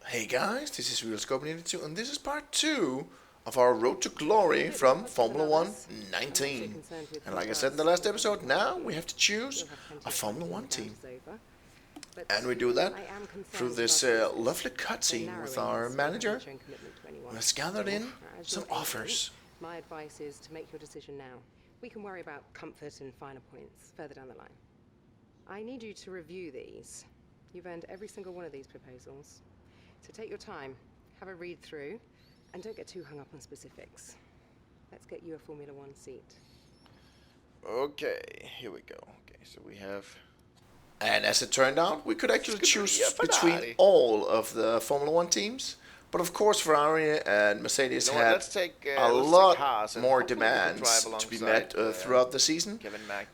Hey guys, this is RealScope82 and this is part 2 of our Road to Glory from Formula 1 19. And like I said in the last episode, now we have to choose a Formula 1 team. And we do that through this lovely cutscene with our manager, who has gathered in some offers. My advice is to make your decision now. We can worry about comfort and finer points further down the line. I need you to review these. You've earned every single one of these proposals. So take your time, have a read through, and don't get too hung up on specifics. Let's get you a Formula One seat. Okay, here we go. Okay, so we have... And as it turned out, we could actually choose between all of the Formula 1 teams. But of course, Ferrari and Mercedes had a lot more demands to be met throughout the season.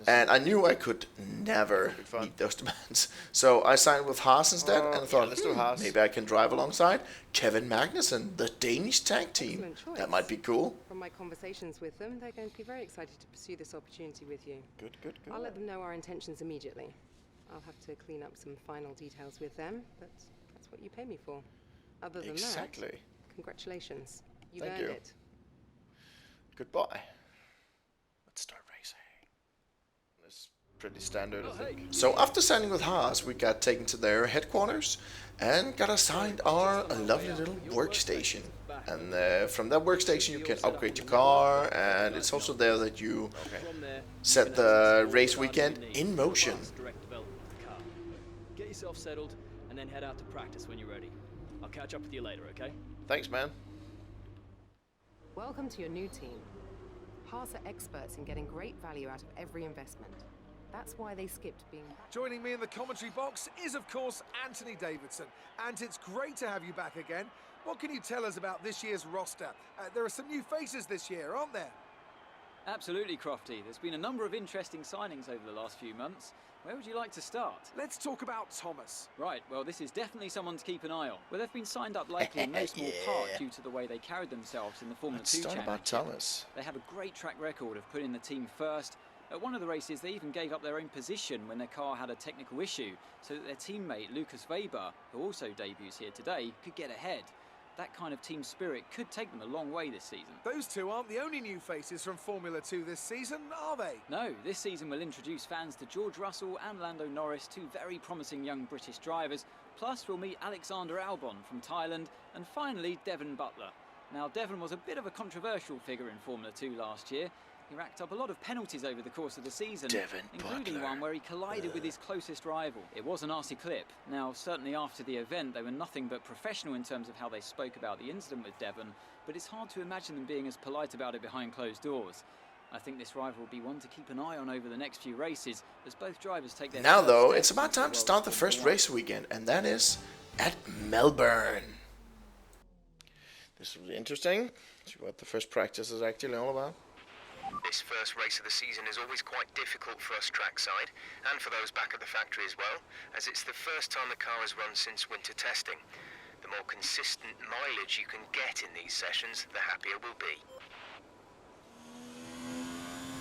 And I knew I could never meet those demands. So I signed with Haas instead and thought, maybe I can drive alongside Kevin Magnussen, the Danish tag team. That might be cool. From my conversations with them, they're going to be very excited to pursue this opportunity with you. Good. I'll let them know our intentions immediately. I'll have to clean up some final details with them, but that's what you pay me for. Other than that, congratulations. You've earned it. Goodbye. Let's start racing. That's pretty standard, I think. So after signing with Haas, we got taken to their headquarters and got assigned our lovely little workstation. And from that workstation you can upgrade your car, and it's also there that you set the race weekend in motion. Get yourself settled and then head out to practice when you're ready. I'll catch up with you later, okay? Thanks, man. Welcome to your new team. Haas are experts in getting great value out of every investment. That's why they skipped being... Joining me in the commentary box is, of course, Anthony Davidson. And it's great to have you back again. What can you tell us about this year's roster? There are some new faces this year, aren't there? Absolutely, Crofty. There's been a number of interesting signings over the last few months. Where would you like to start? Let's talk about Thomas. Right, well, this is definitely someone to keep an eye on. Well, they've been signed up likely in no small part due to the way they carried themselves in the Formula 2 Championship. About Thomas. They have a great track record of putting the team first. At one of the races, they even gave up their own position when their car had a technical issue, so that their teammate, Lucas Weber, who also debuts here today, could get ahead. That kind of team spirit could take them a long way this season. Those two aren't the only new faces from Formula 2 this season, are they? No, this season will introduce fans to George Russell and Lando Norris, two very promising young British drivers. Plus, we'll meet Alexander Albon from Thailand, and finally, Devon Butler. Now, Devon was a bit of a controversial figure in Formula 2 last year. He racked up a lot of penalties over the course of the season, including one where he collided with his closest rival. It was a nasty clip. Now, certainly after the event, they were nothing but professional in terms of how they spoke about the incident with Devon, but it's hard to imagine them being as polite about it behind closed doors. I think this rival will be one to keep an eye on over the next few races, as both drivers take their... Now, though, it's about time to start the first race weekend, and that is at Melbourne. This will be interesting. See what the first practice is actually all about. This first race of the season is always quite difficult for us trackside, and for those back at the factory as well, as it's the first time the car has run since winter testing. The more consistent mileage you can get in these sessions, the happier we'll be.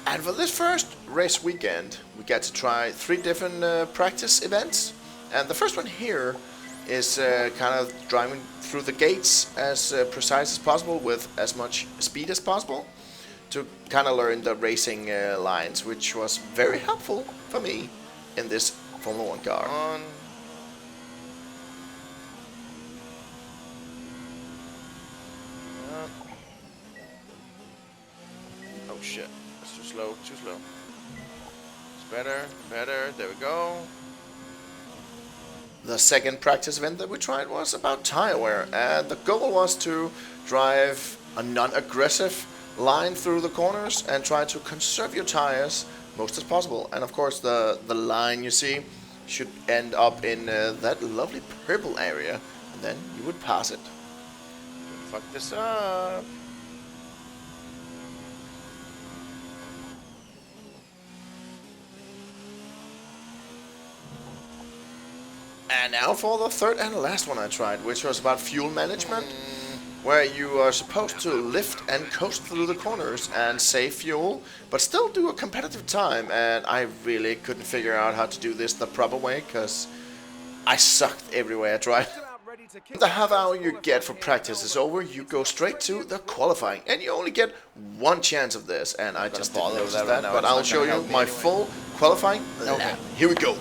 And for this first race weekend, we get to try 3 different practice events. And the first one here is kind of driving through the gates as precise as possible with as much speed as possible, to kind of learn the racing lines, which was very helpful for me in this Formula 1 car. Oh shit, that's too slow. It's better, there we go. The second practice event that we tried was about tire wear, and the goal was to drive a non-aggressive line through the corners and try to conserve your tires most as possible. And of course the line you see should end up in that lovely purple area, and then you would pass it. Fuck this up. And now for the third and last one I tried, which was about fuel management, where you are supposed to lift and coast through the corners and save fuel, but still do a competitive time. And I really couldn't figure out how to do this the proper way, because I sucked everywhere I tried. to kick The half hour off you get for here in practice is Melbourne. over, you go straight to the qualifying, and you only get one chance of this, and I just didn't notice that, but I'll show you my full qualifying lap. Here we go.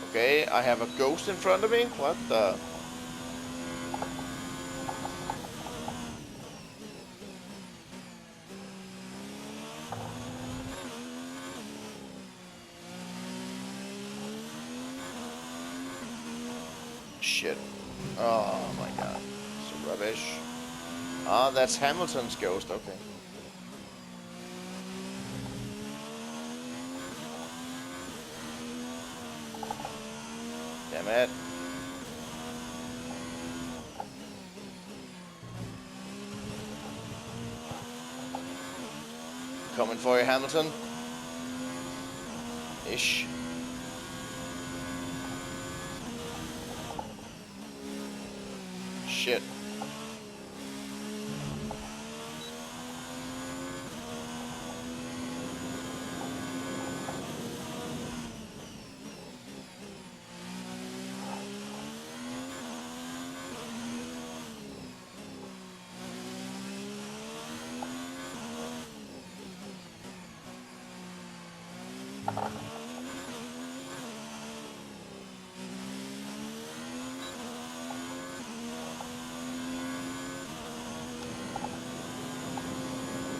Okay, I have a ghost in front of me. What the? Shit. Oh my god. It's rubbish. Ah, that's Hamilton's ghost, okay. Damn it. Coming for you, Hamilton. Ish. Shit.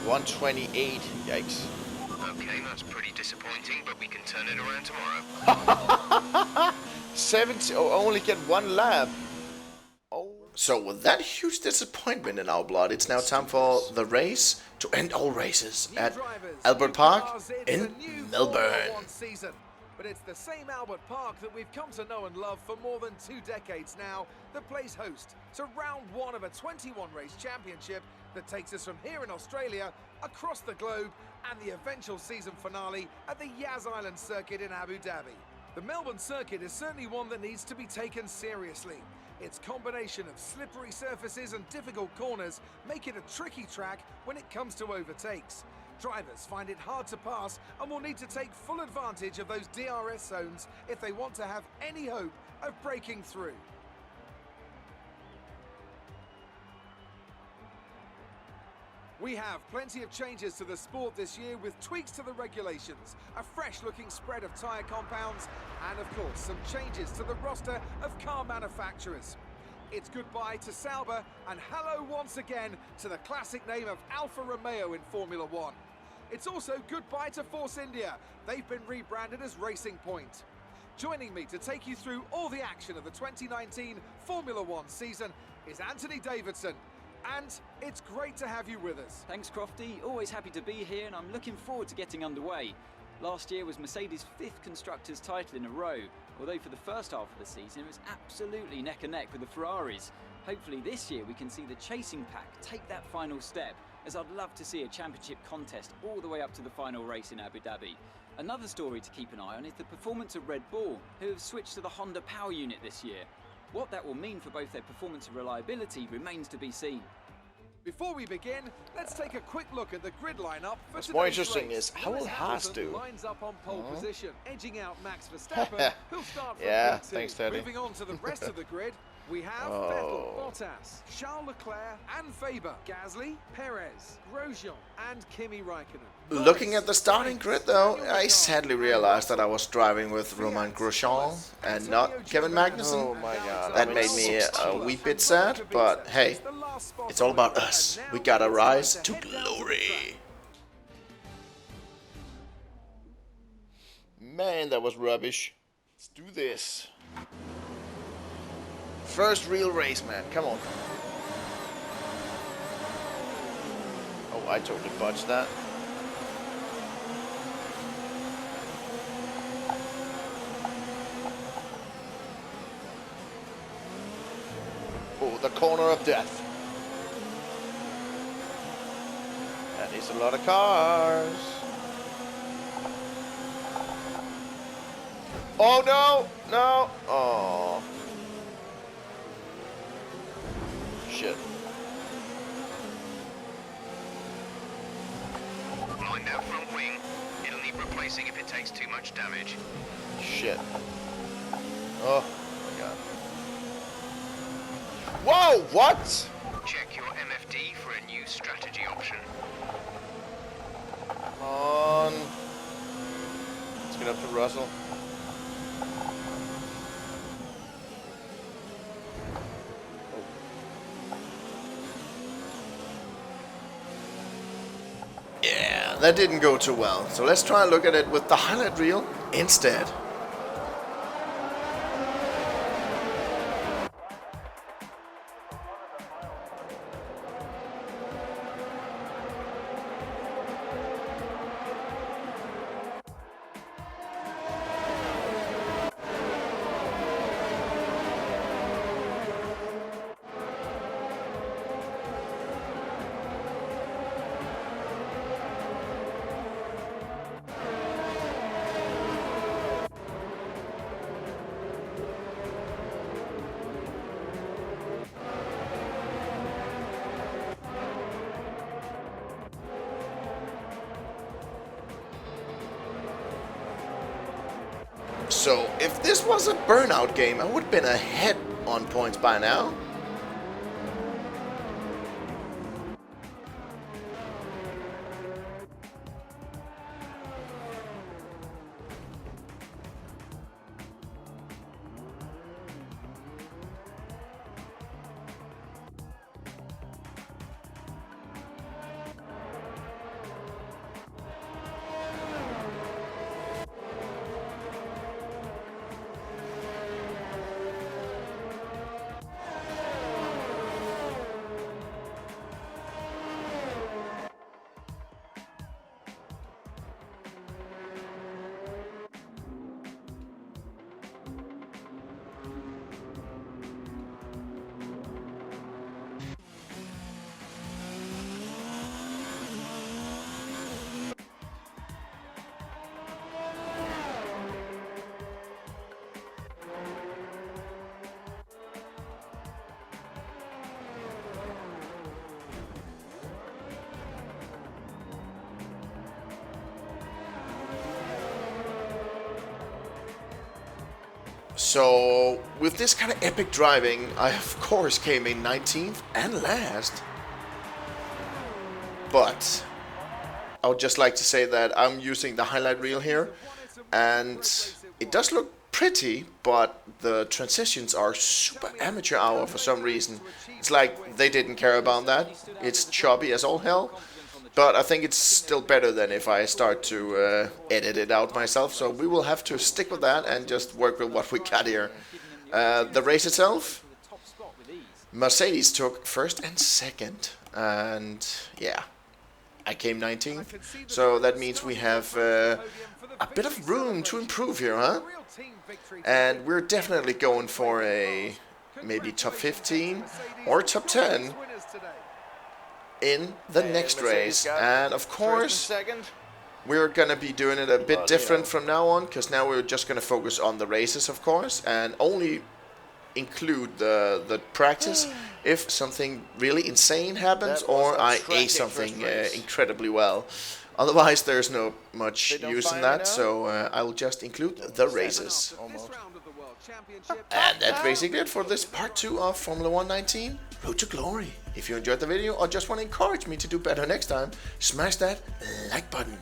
$128. Yikes. Okay, that's pretty disappointing, but we can turn it around tomorrow. 70. Oh, only get one lap. Oh. So with that huge disappointment in our blood, it's now time for the race to end all races New at drivers, Albert new Park cars, it's in a new Melbourne. Formula One season. But it's the same Albert Park that we've come to know and love for more than 2 decades now that plays host to round 1 of a 21-race championship that takes us from here in Australia across the globe and the eventual season finale at the Yas Island circuit in Abu Dhabi. The Melbourne circuit is certainly one that needs to be taken seriously. Its combination of slippery surfaces and difficult corners make it a tricky track when it comes to overtakes. Drivers find it hard to pass and will need to take full advantage of those DRS zones if they want to have any hope of breaking through. We have plenty of changes to the sport this year with tweaks to the regulations, a fresh-looking spread of tyre compounds, and of course some changes to the roster of car manufacturers. It's goodbye to Sauber and hello once again to the classic name of Alfa Romeo in Formula One. It's also goodbye to Force India. They've been rebranded as Racing Point. Joining me to take you through all the action of the 2019 Formula One season is Anthony Davidson. And it's great to have you with us. Thanks, Crofty. Always happy to be here, and I'm looking forward to getting underway. Last year was Mercedes' 5th Constructors' title in a row, although for the first half of the season it was absolutely neck and neck with the Ferraris. Hopefully this year we can see the chasing pack take that final step, as I'd love to see a championship contest all the way up to the final race in Abu Dhabi. Another story to keep an eye on is the performance of Red Bull, who have switched to the Honda Power Unit this year. What that will mean for both their performance and reliability remains to be seen. Before we begin, let's take a quick look at the grid lineup for What's today's more interesting race. is how will Lewis Haas Hamilton do? lines up on pole position, edging out Max Verstappen, who'll start from Yeah, P2. thanks, Teddy. Moving on to the rest of the grid, we have Oh. Vettel, Bottas, Charles Leclerc and Faber, Gasly, Perez, Grosjean and Kimi Raikkonen. Looking at the starting grid though, I sadly realized that I was driving with Romain Grosjean and not Kevin Magnussen. Oh my god. That made me a wee bit sad, but hey, it's all about us. We gotta rise to glory. Man, that was rubbish. Let's do this. First real race, man. Come on. Oh, I totally botched that. Oh, the corner of death. That is a lot of cars. Oh no! No! Oh. Shit. Line that front wing. It'll need racing if it takes too much damage. Shit. Oh my god. Whoa, what? Check your MFD for a new strategy option. Come on. Let's get up to Russell. Yeah, that didn't go too well. So let's try and look at it with the highlight reel instead. So, if this was a burnout game, I would have been ahead on points by now. So, with this kind of epic driving, I of course came in 19th and last. But, I would just like to say that I'm using the highlight reel here, and it does look pretty, but the transitions are super amateur hour for some reason. It's like they didn't care about that. It's choppy as all hell. But I think it's still better than if I start to edit it out myself. So we will have to stick with that and just work with what we got here. The race itself, Mercedes took first and second. And yeah, I came 19th. So that means we have a bit of room to improve here, huh? And we're definitely going for a maybe top 15 or top 10. In the next race, and of course we're gonna be doing it a bit different from now on, because now we're just gonna focus on the races, of course, and only include the practice if something really insane happens or I ace something incredibly well. Otherwise there's no much use in that, so I will just include the races. And that's basically it for this part 2 of Formula 1 19 Road to Glory. If you enjoyed the video or just want to encourage me to do better next time, smash that like button.